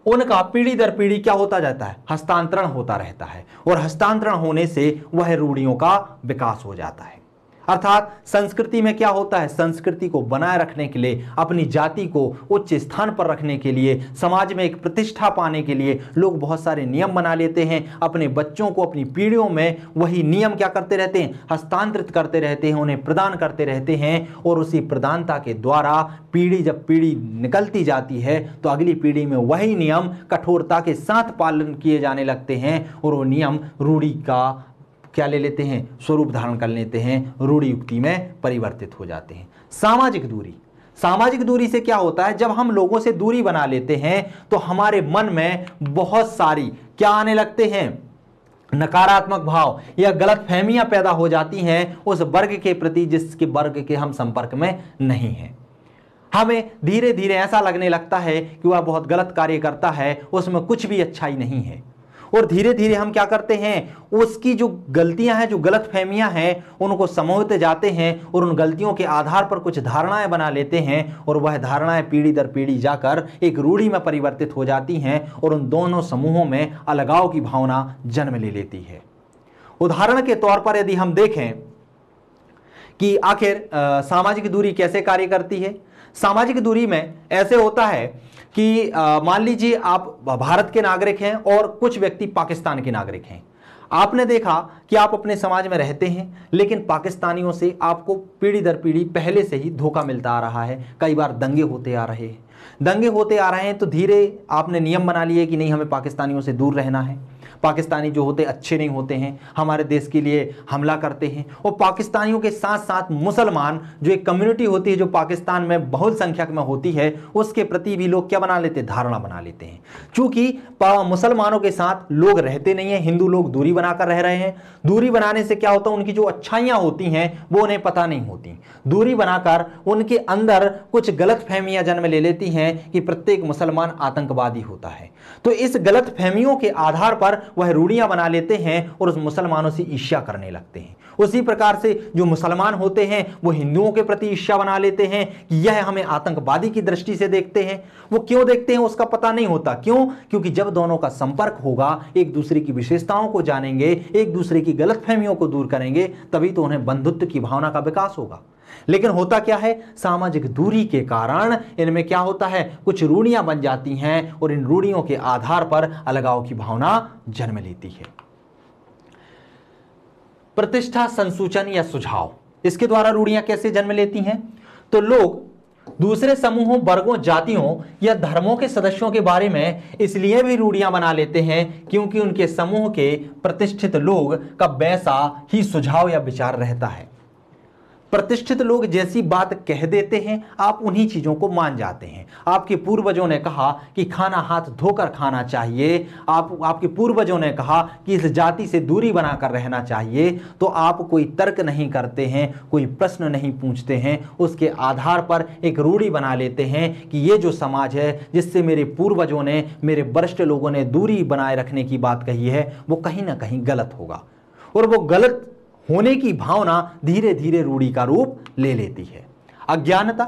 उनका पीढ़ी दर पीढ़ी क्या होता जाता है, हस्तांतरण होता रहता है और हस्तांतरण होने से वह रूढ़ियों का विकास हो जाता है। अर्थात संस्कृति में क्या होता है, संस्कृति को बनाए रखने के लिए, अपनी जाति को उच्च स्थान पर रखने के लिए, समाज में एक प्रतिष्ठा पाने के लिए लोग बहुत सारे नियम बना लेते हैं। अपने बच्चों को अपनी पीढ़ियों में वही नियम क्या करते रहते हैं, हस्तांतरित करते रहते हैं, उन्हें प्रदान करते रहते हैं और उसी प्रदानता के द्वारा पीढ़ी जब पीढ़ी निकलती जाती है तो अगली पीढ़ी में वही नियम कठोरता के साथ पालन किए जाने लगते हैं और वो नियम रूढ़ी का क्या ले लेते हैं, स्वरूप धारण कर लेते हैं, रूढ़ि युक्ति में परिवर्तित हो जाते हैं। सामाजिक दूरी, सामाजिक दूरी से क्या होता है, जब हम लोगों से दूरी बना लेते हैं तो हमारे मन में बहुत सारी क्या आने लगते हैं, नकारात्मक भाव या गलत फहमियां पैदा हो जाती हैं उस वर्ग के प्रति जिसके वर्ग के हम संपर्क में नहीं हैं। हमें धीरे धीरे ऐसा लगने लगता है कि वह बहुत गलत कार्य करता है, उसमें कुछ भी अच्छाई नहीं है और धीरे धीरे हम क्या करते हैं, उसकी जो गलतियां हैं, जो गलत फहमियां हैं, उनको समझते जाते हैं और उन गलतियों के आधार पर कुछ धारणाएं बना लेते हैं और वह धारणाएं पीढ़ी दर पीढ़ी जाकर एक रूढ़ी में परिवर्तित हो जाती हैं और उन दोनों समूहों में अलगाव की भावना जन्म ले लेती है। उदाहरण के तौर पर यदि हम देखें कि आखिर सामाजिक दूरी कैसे कार्य करती है, सामाजिक दूरी में ऐसे होता है कि मान लीजिए आप भारत के नागरिक हैं और कुछ व्यक्ति पाकिस्तान के नागरिक हैं। आपने देखा कि आप अपने समाज में रहते हैं लेकिन पाकिस्तानियों से आपको पीढ़ी दर पीढ़ी पहले से ही धोखा मिलता आ रहा है। कई बार दंगे होते आ रहे हैं, तो धीरे आपने नियम बना लिए कि नहीं हमें पाकिस्तानियों से दूर रहना है। पाकिस्तानी जो होते अच्छे नहीं होते हैं, हमारे देश के लिए हमला करते हैं और पाकिस्तानियों के साथ साथ मुसलमान जो एक कम्युनिटी होती है जो पाकिस्तान में बहुत संख्यक में होती है, उसके प्रति भी लोग क्या बना लेते हैं, धारणा बना लेते हैं। चूंकि मुसलमानों के साथ लोग रहते नहीं हैं, हिंदू लोग दूरी बनाकर रह रहे हैं। दूरी बनाने से क्या होता है, उनकी जो अच्छाइयां होती हैं वो उन्हें पता नहीं होती। दूरी बनाकर उनके अंदर कुछ गलत फहमियां जन्म ले लेती हैं कि प्रत्येक मुसलमान आतंकवादी होता है। तो इस गलत फहमियों के आधार पर वह रूढ़ियां बना लेते हैं और उस मुसलमानों से ईर्ष्या करने लगते हैं। उसी प्रकार से जो मुसलमान होते हैं वो हिंदुओं के प्रति ईर्ष्या बना लेते हैं कि यह हमें आतंकवादी की दृष्टि से देखते हैं। वो क्यों देखते हैं उसका पता नहीं होता। क्यों? क्योंकि जब दोनों का संपर्क होगा, एक दूसरे की विशेषताओं को जानेंगे, एक दूसरे की गलतफहमियों को दूर करेंगे, तभी तो उन्हें बंधुत्व की भावना का विकास होगा। लेकिन होता क्या है, सामाजिक दूरी के कारण इनमें क्या होता है, कुछ रूढ़ियां बन जाती हैं और इन रूढ़ियों के आधार पर अलगाव की भावना जन्म लेती है। प्रतिष्ठा, संसूचन या सुझाव, इसके द्वारा रूढ़ियां कैसे जन्म लेती हैं? तो लोग दूसरे समूहों, वर्गों, जातियों या धर्मों के सदस्यों के बारे में इसलिए भी रूढ़ियां बना लेते हैं क्योंकि उनके समूह के प्रतिष्ठित लोग का वैसा ही सुझाव या विचार रहता है। प्रतिष्ठित लोग जैसी बात कह देते हैं आप उन्हीं चीजों को मान जाते हैं। आपके पूर्वजों ने कहा कि खाना हाथ धोकर खाना चाहिए, आपके पूर्वजों ने कहा कि इस जाति से दूरी बनाकर रहना चाहिए, तो आप कोई तर्क नहीं करते हैं, कोई प्रश्न नहीं पूछते हैं, उसके आधार पर एक रूढ़ी बना लेते हैं कि ये जो समाज है जिससे मेरे पूर्वजों ने, मेरे वरिष्ठ लोगों ने दूरी बनाए रखने की बात कही है, वो कहीं ना कहीं गलत होगा। और वो गलत होने की भावना धीरे धीरे रूढ़ी का रूप ले लेती है। अज्ञानता,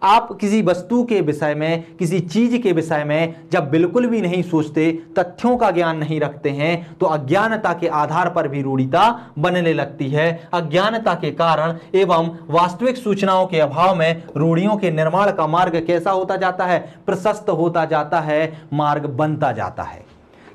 आप किसी वस्तु के विषय में, किसी चीज के विषय में जब बिल्कुल भी नहीं सोचते, तथ्यों का ज्ञान नहीं रखते हैं, तो अज्ञानता के आधार पर भी रूढ़िता बनने लगती है। अज्ञानता के कारण एवं वास्तविक सूचनाओं के अभाव में रूढ़ियों के निर्माण का मार्ग कैसा होता जाता है? प्रशस्त होता जाता है, मार्ग बनता जाता है।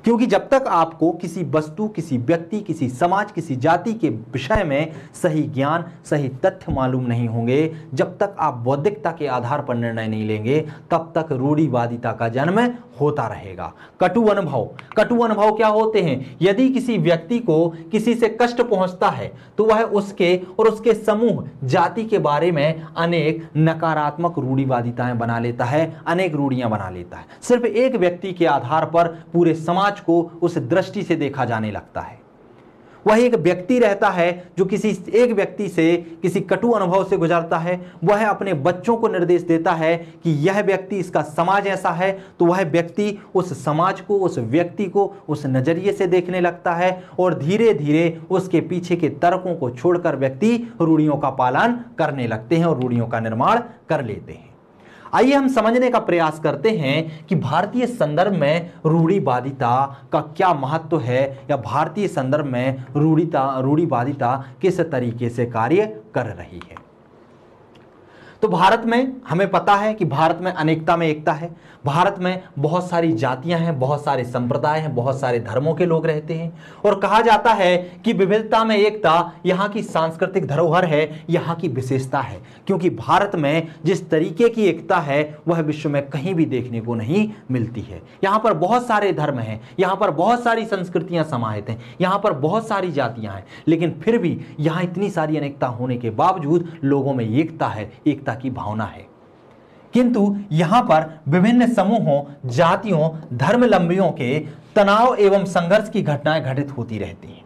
क्योंकि जब तक आपको किसी वस्तु, किसी व्यक्ति, किसी समाज, किसी जाति के विषय में सही ज्ञान, सही तथ्य मालूम नहीं होंगे, जब तक आप बौद्धिकता के आधार पर निर्णय नहीं लेंगे, तब तक रूढ़िवादिता का जन्म होता रहेगा। कटु अनुभव क्या होते हैं? यदि किसी व्यक्ति को किसी से कष्ट पहुंचता है तो वह उसके और उसके समूह, जाति के बारे में अनेक नकारात्मक रूढ़िवादिताएं बना लेता है, अनेक रूढ़ियां बना लेता है। सिर्फ एक व्यक्ति के आधार पर पूरे समाज को उस दृष्टि से देखा जाने लगता है। वह एक व्यक्ति रहता है जो किसी एक व्यक्ति से, किसी कटु अनुभव से गुजरता है, वह अपने बच्चों को निर्देश देता है कि यह व्यक्ति, इसका समाज ऐसा है, तो वह व्यक्ति उस समाज को, उस व्यक्ति को उस नजरिए से देखने लगता है और धीरे धीरे उसके पीछे के तर्कों को छोड़कर व्यक्ति रूढ़ियों का पालन करने लगते हैं और रूढ़ियों का निर्माण कर लेते हैं। आइए हम समझने का प्रयास करते हैं कि भारतीय संदर्भ में रूढ़िवादिता का क्या महत्व है, या भारतीय संदर्भ में रूढ़िवादिता किस तरीके से कार्य कर रही है। तो भारत में हमें पता है कि भारत में अनेकता में एकता है। भारत में बहुत सारी जातियां हैं, बहुत सारे संप्रदाय हैं, बहुत सारे धर्मों के लोग रहते हैं और कहा जाता है कि विविधता में एकता यहाँ की सांस्कृतिक धरोहर है, यहाँ की विशेषता है। क्योंकि भारत में जिस तरीके की एकता है वह विश्व में कहीं भी देखने को नहीं मिलती है। यहाँ पर बहुत सारे धर्म हैं, यहाँ पर बहुत सारी संस्कृतियां समाहित हैं, यहाँ पर बहुत सारी जातियां हैं, लेकिन फिर भी यहाँ इतनी सारी अनेकता होने के बावजूद लोगों में एकता है, एकता की भावना है। किंतु यहां पर विभिन्न समूहों, जातियों, धर्मावलंबियों के तनाव एवं संघर्ष की घटनाएं घटित होती रहती हैं।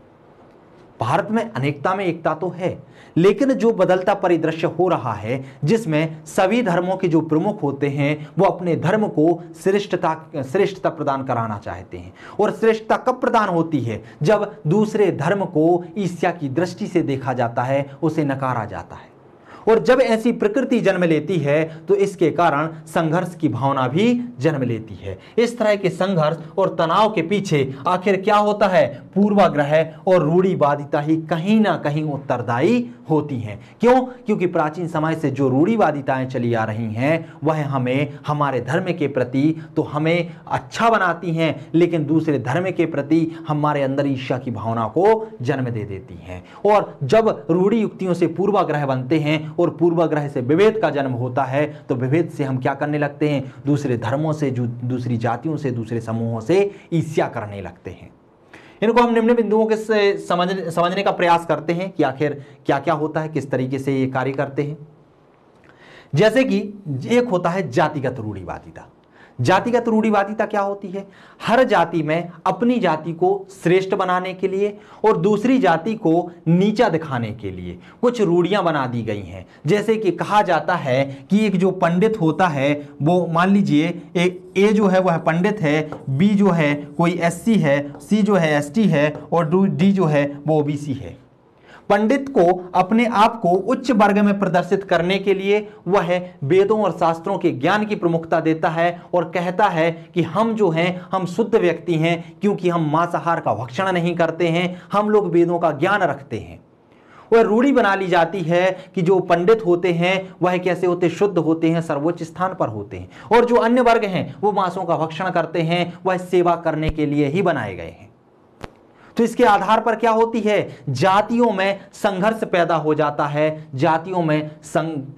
भारत में अनेकता में एकता तो है, लेकिन जो बदलता परिदृश्य हो रहा है, जिसमें सभी धर्मों के जो प्रमुख होते हैं वो अपने धर्म को श्रेष्ठता प्रदान कराना चाहते हैं। और श्रेष्ठता कब प्रदान होती है? जब दूसरे धर्म को ईर्ष्या की दृष्टि से देखा जाता है, उसे नकारा जाता है। और जब ऐसी प्रकृति जन्म लेती है तो इसके कारण संघर्ष की भावना भी जन्म लेती है। इस तरह के संघर्ष और तनाव के पीछे आखिर क्या होता है? पूर्वाग्रह और रूढ़िवादिता ही कहीं ना कहीं उत्तरदायी होती हैं। क्यों? क्योंकि प्राचीन समय से जो रूढ़िवादिताएं चली आ रही हैं वह हमें, हमारे धर्म के प्रति तो हमें अच्छा बनाती हैं, लेकिन दूसरे धर्म के प्रति हमारे अंदर ईर्ष्या की भावना को जन्म दे देती हैं। और जब रूढ़ि युक्तियों से पूर्वाग्रह बनते हैं और पूर्वाग्रह से विभेद का जन्म होता है, तो विभेद से हम क्या करने लगते हैं? दूसरे धर्मों से, दूसरी जातियों से, दूसरे समूहों से ईर्ष्या करने लगते हैं। इनको हम निम्न बिंदुओं के से समझने का प्रयास करते हैं कि आखिर क्या क्या होता है, किस तरीके से ये कार्य करते हैं। जैसे कि एक होता है जातिगत रूढ़िवादिता। जातिगत रूढ़िवादिता क्या होती है? हर जाति में अपनी जाति को श्रेष्ठ बनाने के लिए और दूसरी जाति को नीचा दिखाने के लिए कुछ रूढ़ियां बना दी गई हैं। जैसे कि कहा जाता है कि एक जो पंडित होता है वो, मान लीजिए एक ए जो है वह पंडित है, बी जो है कोई एससी है, सी जो है एसटी है और डी जो है वो ओबीसी है। पंडित को अपने आप को उच्च वर्ग में प्रदर्शित करने के लिए वह वेदों और शास्त्रों के ज्ञान की प्रमुखता देता है और कहता है कि हम जो हैं हम शुद्ध व्यक्ति हैं, क्योंकि हम मांसाहार का भक्षण नहीं करते हैं, हम लोग वेदों का ज्ञान रखते हैं। वह रूढ़ी बना ली जाती है कि जो पंडित होते हैं वह कैसे होते? शुद्ध होते हैं, सर्वोच्च स्थान पर होते हैं, और जो अन्य वर्ग हैं वो मांसों का भक्षण करते हैं, वह सेवा करने के लिए ही बनाए गए हैं। तो इसके आधार पर क्या होती है? जातियों में संघर्ष पैदा हो जाता है, जातियों में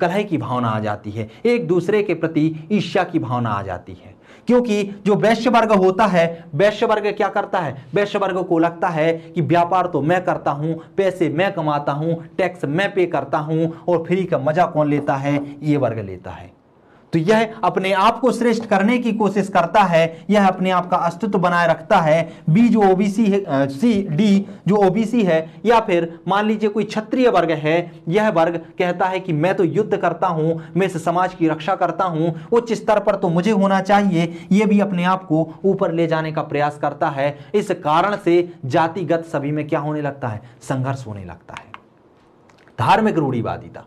कलह की भावना आ जाती है, एक दूसरे के प्रति ईर्ष्या की भावना आ जाती है। क्योंकि जो वैश्य वर्ग होता है, वैश्य वर्ग क्या करता है, वैश्य वर्ग को लगता है कि व्यापार तो मैं करता हूं, पैसे मैं कमाता हूं, टैक्स मैं पे करता हूं, और फ्री का मजा कौन लेता है, ये वर्ग लेता है। तो यह अपने आप को श्रेष्ठ करने की कोशिश करता है, यह अपने आप का अस्तित्व बनाए रखता है। बी जो ओबीसी है, सी डी जो ओबीसी है, या फिर मान लीजिए कोई क्षत्रिय वर्ग है, यह वर्ग कहता है कि मैं तो युद्ध करता हूं, मैं इस समाज की रक्षा करता हूं, उच्च स्तर पर तो मुझे होना चाहिए। यह भी अपने आप को ऊपर ले जाने का प्रयास करता है। इस कारण से जातिगत सभी में क्या होने लगता है, संघर्ष होने लगता है। धार्मिक रूढ़िवादिता,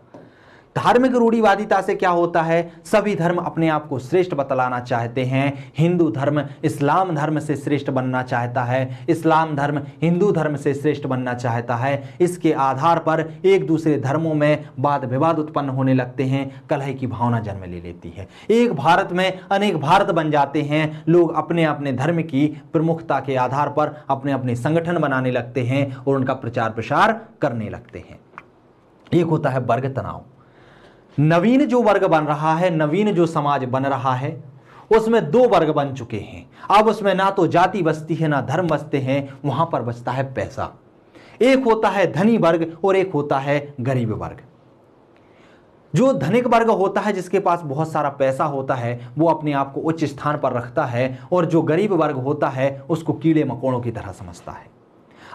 धार्मिक रूढ़िवादिता से क्या होता है, सभी धर्म अपने आप को श्रेष्ठ बतलाना चाहते हैं। हिंदू धर्म इस्लाम धर्म से श्रेष्ठ बनना चाहता है, इस्लाम धर्म हिंदू धर्म से श्रेष्ठ बनना चाहता है। इसके आधार पर एक दूसरे धर्मों में वाद विवाद उत्पन्न होने लगते हैं, कलह की भावना जन्म ले लेती है। एक भारत में अनेक भारत बन जाते हैं, लोग अपने अपने धर्म की प्रमुखता के आधार पर अपने अपने संगठन बनाने लगते हैं और उनका प्रचार प्रसार करने लगते हैं। एक होता है वर्ग तनाव। नवीन जो वर्ग बन रहा है, नवीन जो समाज बन रहा है, उसमें दो वर्ग बन चुके हैं। अब उसमें ना तो जाति बचती है ना धर्म बचते हैं, वहां पर बचता है पैसा। एक होता है धनी वर्ग और एक होता है गरीब वर्ग। जो धनिक वर्ग होता है, जिसके पास बहुत सारा पैसा होता है, वो अपने आप को उच्च स्थान पर रखता है, और जो गरीब वर्ग होता है उसको कीड़े मकोड़ों की तरह समझता है।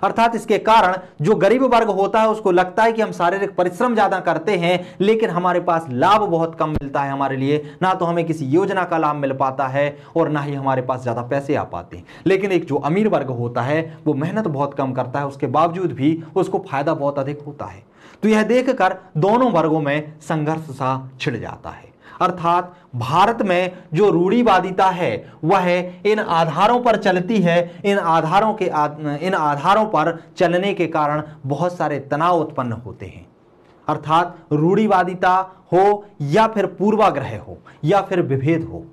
अर्थात इसके कारण जो गरीब वर्ग होता है उसको लगता है कि हम शारीरिक परिश्रम ज्यादा करते हैं, लेकिन हमारे पास लाभ बहुत कम मिलता है हमारे लिए, ना तो हमें किसी योजना का लाभ मिल पाता है और ना ही हमारे पास ज्यादा पैसे आ पाते हैं। लेकिन एक जो अमीर वर्ग होता है वो मेहनत बहुत कम करता है, उसके बावजूद भी उसको फायदा बहुत अधिक होता है। तो यह देखकर दोनों वर्गों में संघर्ष सा छिड़ जाता है। अर्थात भारत में जो रूढ़िवादिता है वह इन आधारों पर चलती है। इन आधारों पर चलने के कारण बहुत सारे तनाव उत्पन्न होते हैं। अर्थात रूढ़िवादिता हो या फिर पूर्वाग्रह हो या फिर विभेद हो,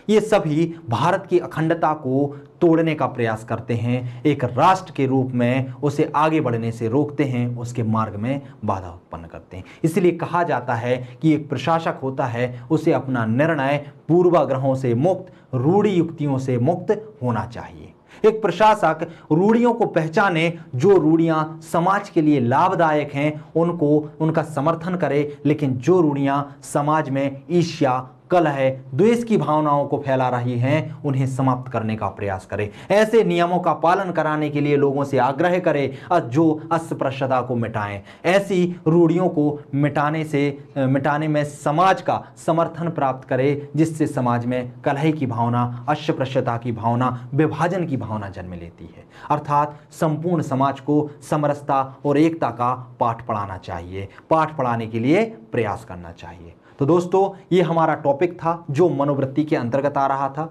ये सभी भारत की अखंडता को तोड़ने का प्रयास करते हैं, एक राष्ट्र के रूप में उसे आगे बढ़ने से रोकते हैं, उसके मार्ग में बाधा उत्पन्न करते हैं। इसलिए कहा जाता है कि एक प्रशासक होता है, उसे अपना निर्णय पूर्वाग्रहों से मुक्त, रूढ़ि युक्तियों से मुक्त होना चाहिए। एक प्रशासक रूढ़ियों को पहचाने, जो रूढ़ियां समाज के लिए लाभदायक हैं उनको उनका समर्थन करे, लेकिन जो रूढ़ियां समाज में ईर्ष्या, कलह, द्वेष की भावनाओं को फैला रही हैं उन्हें समाप्त करने का प्रयास करे। ऐसे नियमों का पालन कराने के लिए लोगों से आग्रह करे जो अस्पृश्यता को मिटाएं। ऐसी रूढ़ियों को मिटाने में समाज का समर्थन प्राप्त करे, जिससे समाज में कलह की भावना, अस्पृश्यता की भावना, विभाजन की भावना जन्म लेती है। अर्थात संपूर्ण समाज को समरसता और एकता का पाठ पढ़ाना चाहिए, पाठ पढ़ाने के लिए प्रयास करना चाहिए। तो दोस्तों, ये हमारा टॉपिक था जो मनोवृत्ति के अंतर्गत आ रहा था।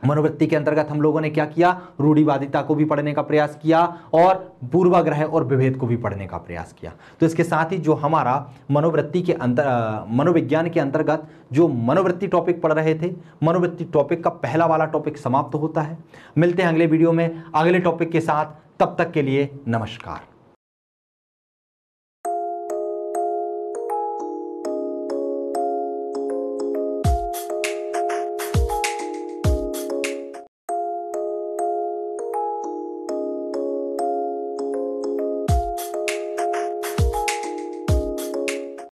मनोवृत्ति के अंतर्गत हम लोगों ने क्या किया, रूढ़िवादिता को भी पढ़ने का प्रयास किया और पूर्वाग्रह और विभेद को भी पढ़ने का प्रयास किया। तो इसके साथ ही जो हमारा मनोविज्ञान के अंतर्गत जो मनोवृत्ति टॉपिक पढ़ रहे थे, मनोवृत्ति टॉपिक का पहला वाला टॉपिक समाप्त होता है। मिलते हैं अगले वीडियो में अगले टॉपिक के साथ, तब तक के लिए नमस्कार।